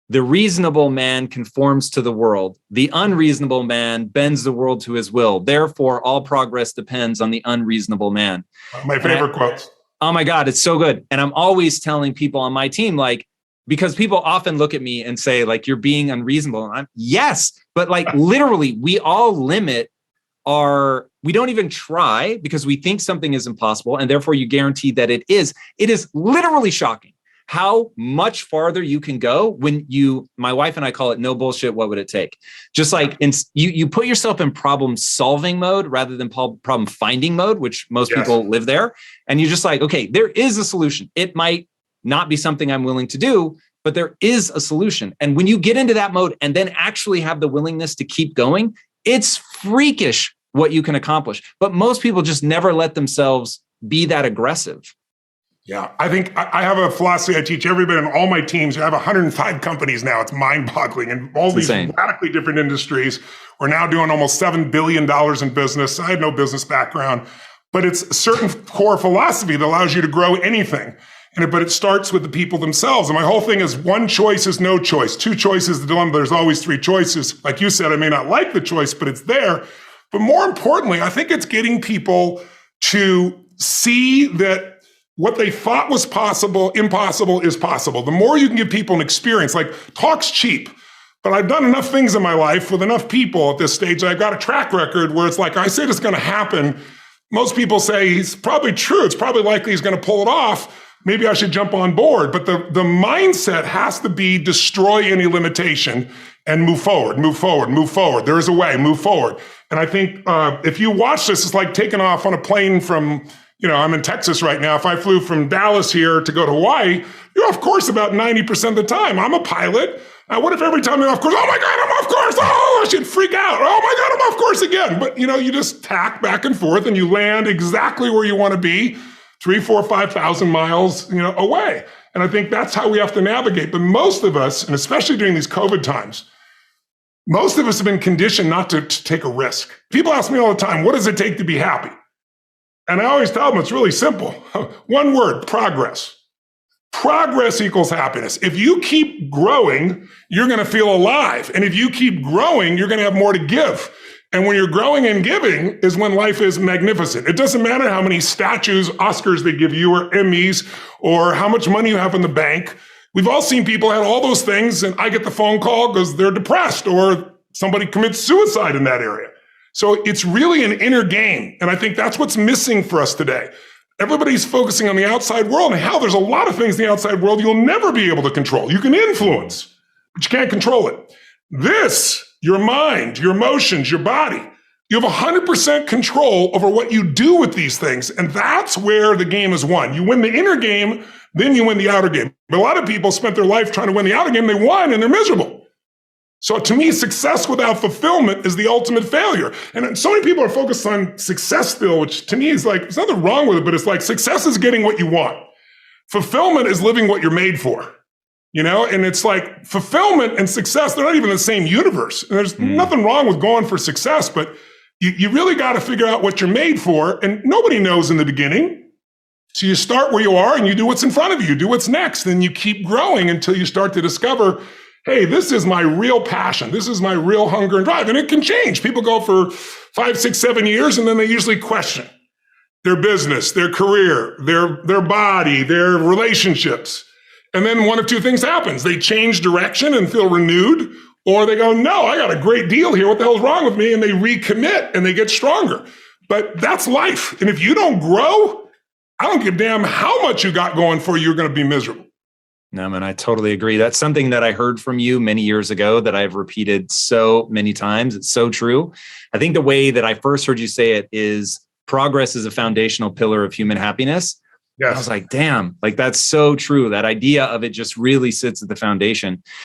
The reasonable man conforms to the world. The unreasonable man bends the world to his will. Therefore, all progress depends on the unreasonable man. My favorite quotes. Oh my God, it's so good. And I'm always telling people on my team, like, because people often look at me and say, like, you're being unreasonable. And yes, but like literally, we all limit we don't even try because we think something is impossible. And therefore you guarantee that it is. It is literally shocking how much farther you can go when my wife and I call it no bullshit. What would it take? Just like you put yourself in problem solving mode rather than problem finding mode, which most people live there. And you're just like, okay, there is a solution. It might not be something I'm willing to do, but there is a solution. And when you get into that mode and then actually have the willingness to keep going, it's freakish what you can accomplish. But most people just never let themselves be that aggressive. Yeah, I think I have a philosophy I teach everybody on all my teams. I have 105 companies now. It's mind-boggling. And all these radically different industries. We're now doing almost $7 billion in business. I had no business background, but it's a certain core philosophy that allows you to grow anything. But it starts with the people themselves. And my whole thing is one choice is no choice. Two choices, the dilemma. There's always three choices. Like you said, I may not like the choice, but it's there. But more importantly, I think it's getting people to see that what they thought was impossible is possible. The more you can give people an experience, like talk's cheap, but I've done enough things in my life with enough people at this stage. I've got a track record where it's like, I said it's going to happen. Most people say he's probably true. It's probably likely he's going to pull it off. Maybe I should jump on board. But the mindset has to be destroy any limitation and move forward, move forward, move forward. There is a way, move forward. And I think if you watch this, it's like taking off on a plane from, I'm in Texas right now. If I flew from Dallas here to go to Hawaii, you're off course about 90% of the time. I'm a pilot. What if every time you're off course, oh my God, I'm off course. Oh, I should freak out. Oh my God, I'm off course again. But you just tack back and forth and you land exactly where you want to be, 3,000, 4,000, 5,000 miles, away. And I think that's how we have to navigate. But most of us, and especially during these COVID times, most of us have been conditioned not to take a risk. People ask me all the time, what does it take to be happy? And I always tell them it's really simple. One word, progress. Progress equals happiness. If you keep growing, you're going to feel alive. And if you keep growing, you're going to have more to give. And when you're growing and giving is when life is magnificent. It doesn't matter how many statues, Oscars they give you, or Emmys, or how much money you have in the bank. We've all seen people have all those things, and I get the phone call because they're depressed or somebody commits suicide in that area. So it's really an inner game. And I think that's what's missing for us today. Everybody's focusing on the outside world, and how there's a lot of things in the outside world you'll never be able to control. You can influence, but you can't control it. This, your mind, your emotions, your body, you have 100% control over what you do with these things. And that's where the game is won. You win the inner game, then you win the outer game. But a lot of people spent their life trying to win the outer game. They won and they're miserable. So to me, success without fulfillment is the ultimate failure. And so many people are focused on success still, which to me is like, there's nothing wrong with it, but it's like success is getting what you want. Fulfillment is living what you're made for. And it's like fulfillment and success, they're not even in the same universe. And there's nothing wrong with going for success, but you really got to figure out what you're made for. And nobody knows in the beginning. So you start where you are and you do what's in front of you, do what's next. And you keep growing until you start to discover, hey, this is my real passion. This is my real hunger and drive. And it can change. People go for 5, 6, 7 years, and then they usually question their business, their career, their body, their relationships. And then one of two things happens. They change direction and feel renewed, or they go, no, I got a great deal here. What the hell's wrong with me? And they recommit and they get stronger. But that's life. And if you don't grow, I don't give a damn how much you got going for you, you're going to be miserable. No, man, I totally agree. That's something that I heard from you many years ago that I've repeated so many times. It's so true. I think the way that I first heard you say it is progress is a foundational pillar of human happiness. Yes. I was like, damn, like that's so true. That idea of it just really sits at the foundation.